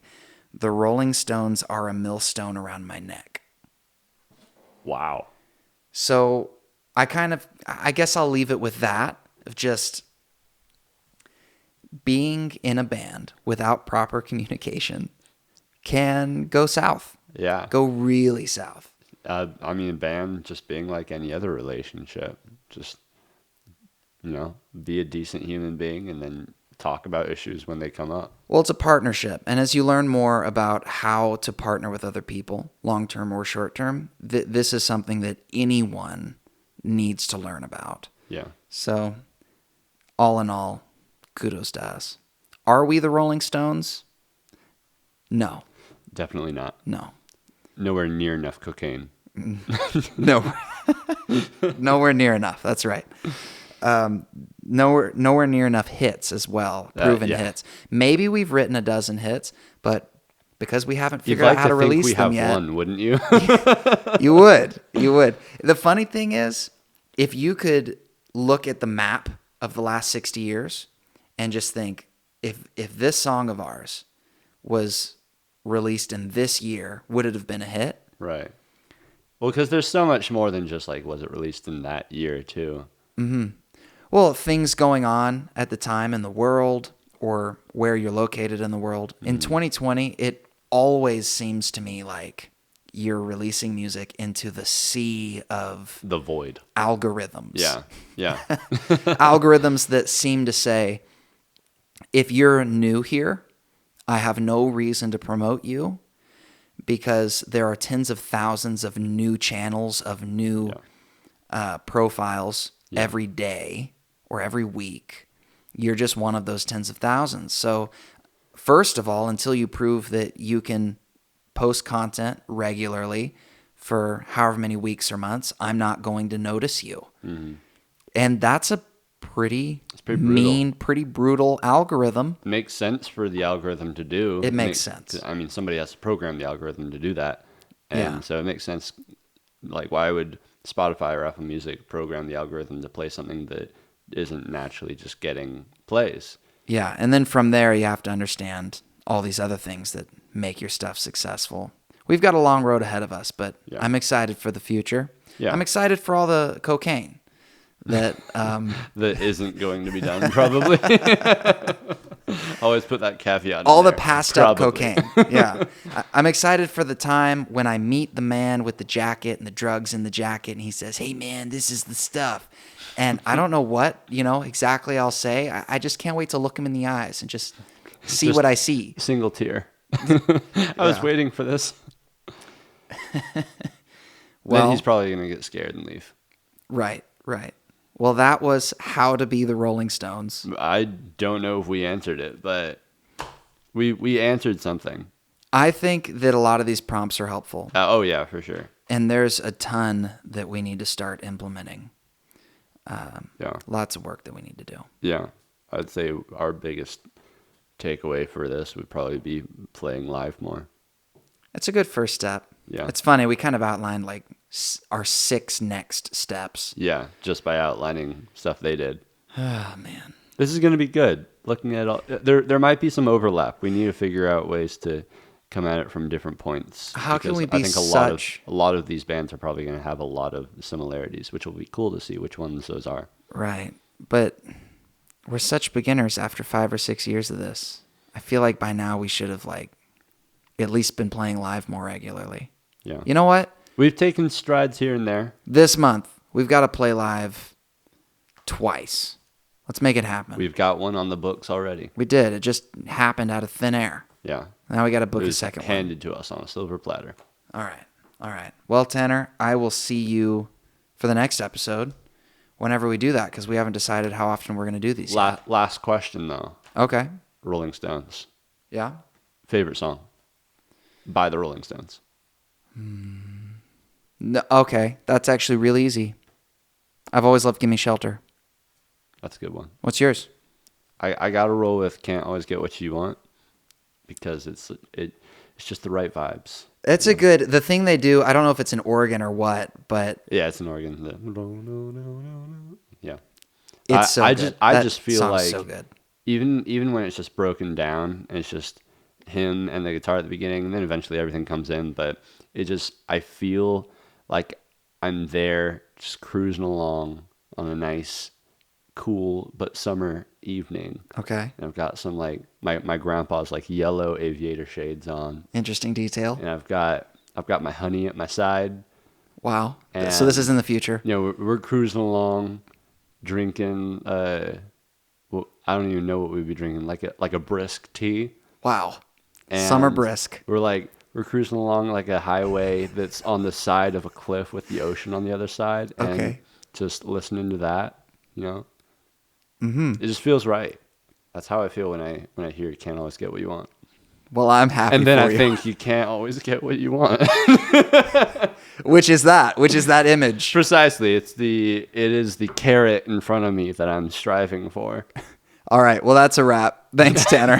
"The Rolling Stones are a millstone around my neck." Wow. So I guess I'll leave it with that, of just being in a band without proper communication can go south, Yeah. go really south. I mean, a band just being like any other relationship. Just, be a decent human being and then talk about issues when they come up. Well, it's a partnership. And as you learn more about how to partner with other people, long-term or short-term, this is something that anyone needs to learn about. Yeah. So, all in all, kudos to us. Are we the Rolling Stones? No. Definitely not. No. Nowhere near enough cocaine. No. Nowhere near enough. That's right. Nowhere near enough hits as well. Proven yeah. hits. Maybe we've written a dozen hits, but because we haven't You'd figured like out how to think release we them have yet. one, wouldn't you? You would. You would. The funny thing is, if you could look at the map of the last 60 years and just think, if this song of ours was released in this year, would it have been a hit? Right. Well, because there's so much more than just like, was it released in that year too? Well, things going on at the time in the world or where you're located in the world. In 2020, it always seems to me like you're releasing music into the sea of The void. algorithms. Yeah. Yeah. Algorithms that seem to say, if you're new here, I have no reason to promote you because there are tens of thousands of new channels, of new profiles every day or every week. You're just one of those tens of thousands. So first of all, until you prove that you can post content regularly for however many weeks or months, I'm not going to notice you. Mm-hmm. And that's a pretty brutal. mean, pretty brutal algorithm. Makes sense for the algorithm to do. It makes sense. I mean, somebody has to program the algorithm to do that. And Yeah. so it makes sense. Like, why would Spotify or Apple Music program the algorithm to play something that isn't naturally just getting plays? Yeah, and then from there you have to understand all these other things that make your stuff successful. We've got a long road ahead of us, but Yeah. I'm excited for the future. Yeah. I'm excited for all the cocaine that That isn't going to be done, probably. Always put that caveat in all the there. passed up Probably. cocaine. Yeah. I'm excited for the time when I meet the man with the jacket and the drugs in the jacket and he says, "Hey man, this is the stuff." And I don't know what, exactly I'll say. I just can't wait to look him in the eyes and just see Just- what I see. Single tear. I was Yeah. waiting for this. Well- Then he's probably going to get scared and leave. Right. Well, that was How to Be the Rolling Stones. I don't know if we answered it, but we answered something. I think that a lot of these prompts are helpful, Oh, yeah, for sure. and there's a ton that we need to start implementing. Yeah. Lots of work that we need to do. Yeah. I'd say our biggest takeaway for this would probably be playing live more. It's a good first step. Yeah. It's funny. We kind of outlined like our 6 next steps. Yeah, just by outlining stuff they did. Oh, man. This is going to be good. Looking at all, there might be some overlap. We need to figure out ways to come at it from different points. How can we because be I think a lot of these bands are probably going to have a lot of similarities, which will be cool to see which ones those are. Right. But we're such beginners after 5 or 6 years of this. I feel like by now we should have like at least been playing live more regularly. Yeah. You know what? We've taken strides here and there. This month, we've got to play live twice. Let's make it happen. We've got one on the books already. We did. It just happened out of thin air. Yeah. Now we got to book It a was second one. handed to us on a silver platter. All right. All right. Well, Tanner, I will see you for the next episode whenever we do that because we haven't decided how often we're going to do these yet. Last question, though. Okay. Rolling Stones. Yeah? Favorite song by the Rolling Stones. No, okay. That's actually really easy. I've always loved Gimme Shelter. That's a good one. What's yours? I got to roll with Can't Always Get What You Want because it's just the right vibes. It's a good, the thing they do, I don't know if it's an organ or what, but Yeah, it's an organ. Yeah. it's so good. I just feel song's like so good. even when it's just broken down and it's just him and the guitar at the beginning and then eventually everything comes in, but I feel like I'm there just cruising along on a nice, cool but summer evening. Okay. And I've got some like my grandpa's like yellow aviator shades on. Interesting detail. And I've got my honey at my side. Wow. And, So this is in the future. You know, we're cruising along, drinking. Well, I don't even know what we'd be drinking, like a brisk tea. Wow. And Summer brisk. We're cruising along like a highway that's on the side of a cliff with the ocean on the other side, and Okay. just listening to that. You know, Mm-hmm. it just feels right. That's how I feel when I hear "You Can't Always Get What You Want." Well, I'm happy And then for I you. think you can't always get what you want. Which is that image. Precisely. It is the carrot in front of me that I'm striving for. All right. Well, that's a wrap. Thanks, Tanner.